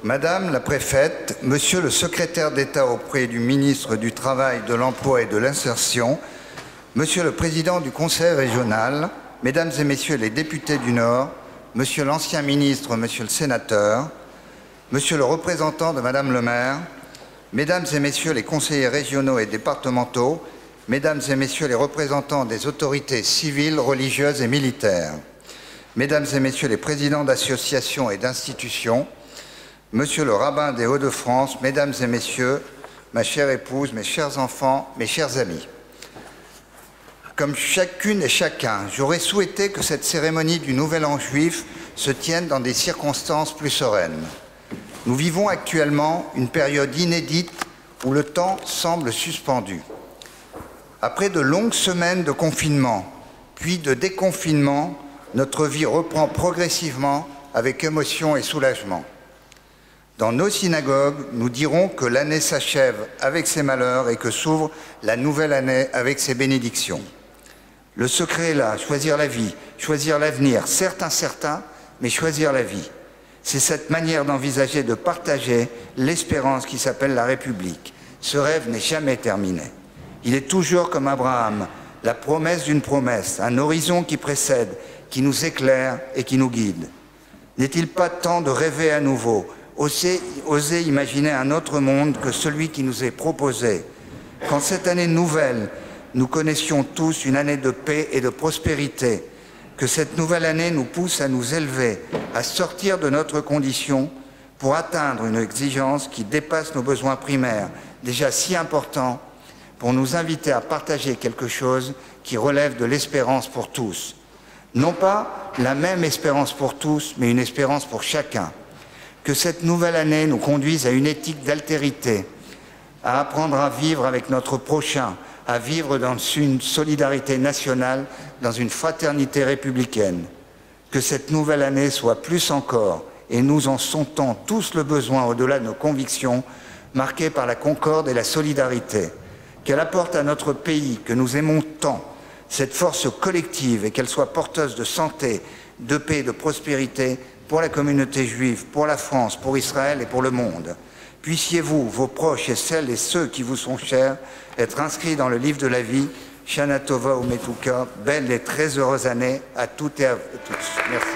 Madame la préfète, Monsieur le secrétaire d'État auprès du ministre du Travail, de l'Emploi et de l'Insertion, Monsieur le président du Conseil régional, Mesdames et Messieurs les députés du Nord, Monsieur l'ancien ministre, Monsieur le sénateur, Monsieur le représentant de Madame le maire, Mesdames et Messieurs les conseillers régionaux et départementaux, Mesdames et Messieurs les représentants des autorités civiles, religieuses et militaires, Mesdames et Messieurs les présidents d'associations et d'institutions, Monsieur le rabbin des Hauts-de-France, Mesdames et Messieurs, ma chère épouse, mes chers enfants, mes chers amis. Comme chacune et chacun, j'aurais souhaité que cette cérémonie du Nouvel An juif se tienne dans des circonstances plus sereines. Nous vivons actuellement une période inédite où le temps semble suspendu. Après de longues semaines de confinement, puis de déconfinement, notre vie reprend progressivement avec émotion et soulagement. Dans nos synagogues, nous dirons que l'année s'achève avec ses malheurs et que s'ouvre la nouvelle année avec ses bénédictions. Le secret est là, choisir la vie, choisir l'avenir, certes incertain, mais choisir la vie. C'est cette manière d'envisager, de partager l'espérance qui s'appelle la République. Ce rêve n'est jamais terminé. Il est toujours comme Abraham, la promesse d'une promesse, un horizon qui précède, qui nous éclaire et qui nous guide. N'est-il pas temps de rêver à nouveau, oser imaginer un autre monde que celui qui nous est proposé? Qu'en cette année nouvelle, nous connaissions tous une année de paix et de prospérité, que cette nouvelle année nous pousse à nous élever, à sortir de notre condition pour atteindre une exigence qui dépasse nos besoins primaires, déjà si importants, pour nous inviter à partager quelque chose qui relève de l'espérance pour tous. Non pas la même espérance pour tous, mais une espérance pour chacun. Que cette nouvelle année nous conduise à une éthique d'altérité, à apprendre à vivre avec notre prochain, à vivre dans une solidarité nationale, dans une fraternité républicaine. Que cette nouvelle année soit plus encore, et nous en sentons tous le besoin au-delà de nos convictions, marquée par la concorde et la solidarité. Qu'elle apporte à notre pays, que nous aimons tant, cette force collective et qu'elle soit porteuse de santé, de paix et de prospérité pour la communauté juive, pour la France, pour Israël et pour le monde. Puissiez-vous, vos proches et celles et ceux qui vous sont chers, être inscrits dans le livre de la vie. Shana Tova Umetuka, belle et très heureuse année à toutes et à tous. Merci.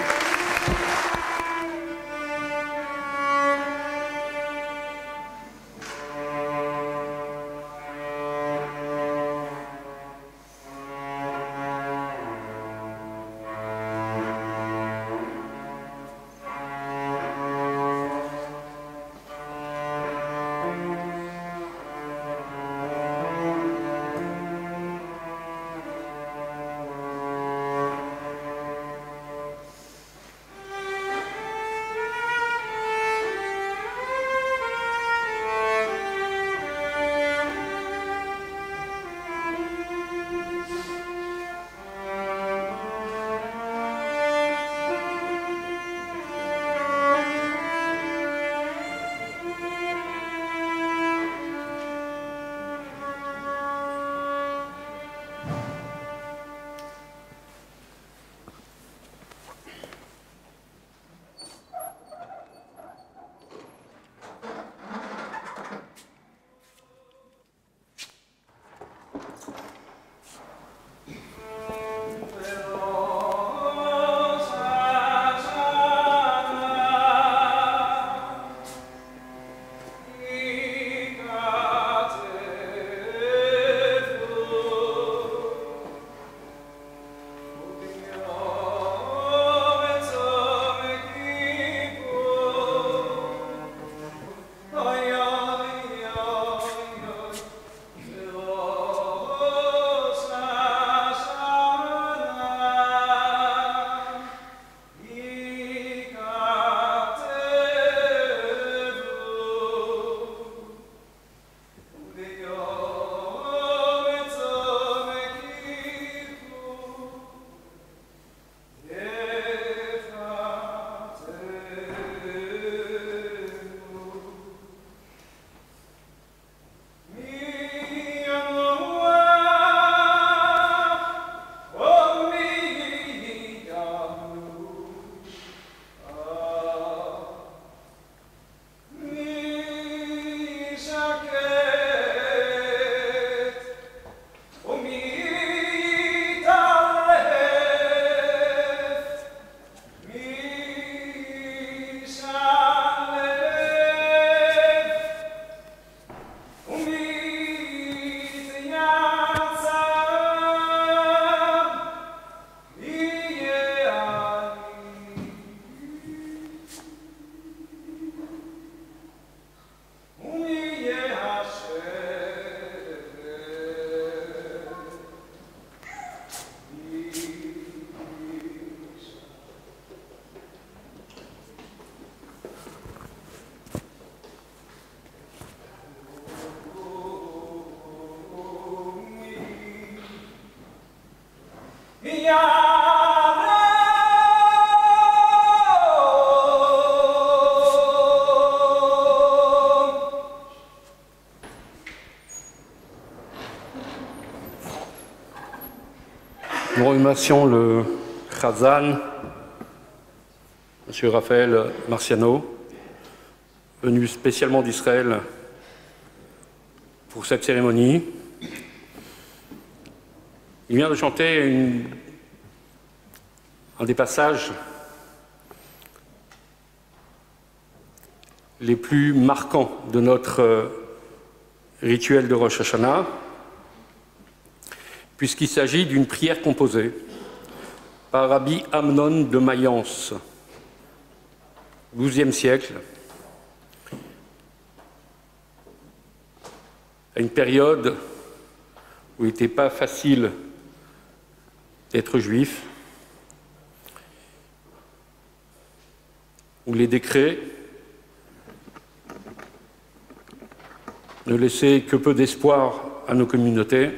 Nous remercions le Chazan, M. Raphaël Marciano, venu spécialement d'Israël pour cette cérémonie. Il vient de chanter un des passages les plus marquants de notre rituel de Rosh Hashanah, puisqu'il s'agit d'une prière composée par Rabbi Amnon de Mayence, XIIe siècle, à une période où il n'était pas facile d'être juif, où les décrets ne laissaient que peu d'espoir à nos communautés.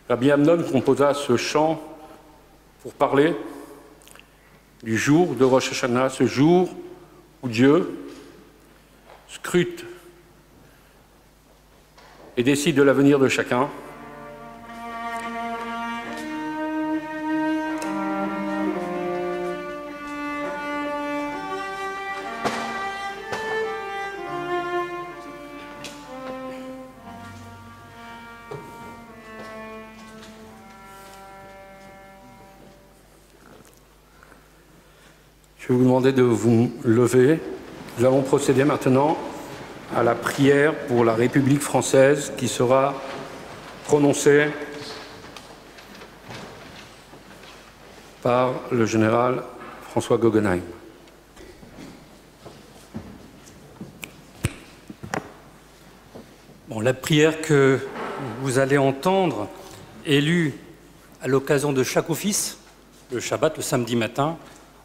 Rabbi Amnon composa ce chant pour parler du jour de Rosh Hashanah, ce jour où Dieu scrute et décide de l'avenir de chacun. Je vais vous demander de vous lever. Nous allons procéder maintenant à la prière pour la République française qui sera prononcée par le général François Guggenheim. Bon, la prière que vous allez entendre est lue à l'occasion de chaque office, le Shabbat, le samedi matin,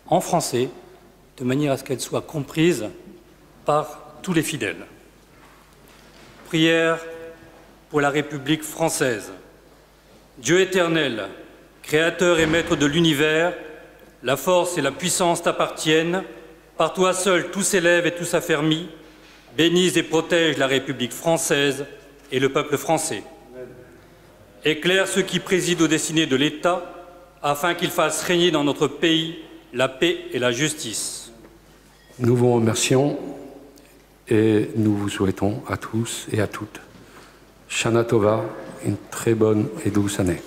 en français, de manière à ce qu'elle soit comprise par tous les fidèles. Prière pour la République française. Dieu éternel, créateur et maître de l'univers, la force et la puissance t'appartiennent. Par toi seul tout s'élève et tout s'affermit. Bénisse et protège la République française et le peuple français. Éclaire ceux qui président aux destinées de l'État, afin qu'ils fassent régner dans notre pays la paix et la justice. Nous vous remercions et nous vous souhaitons à tous et à toutes Shana Tova, une très bonne et douce année.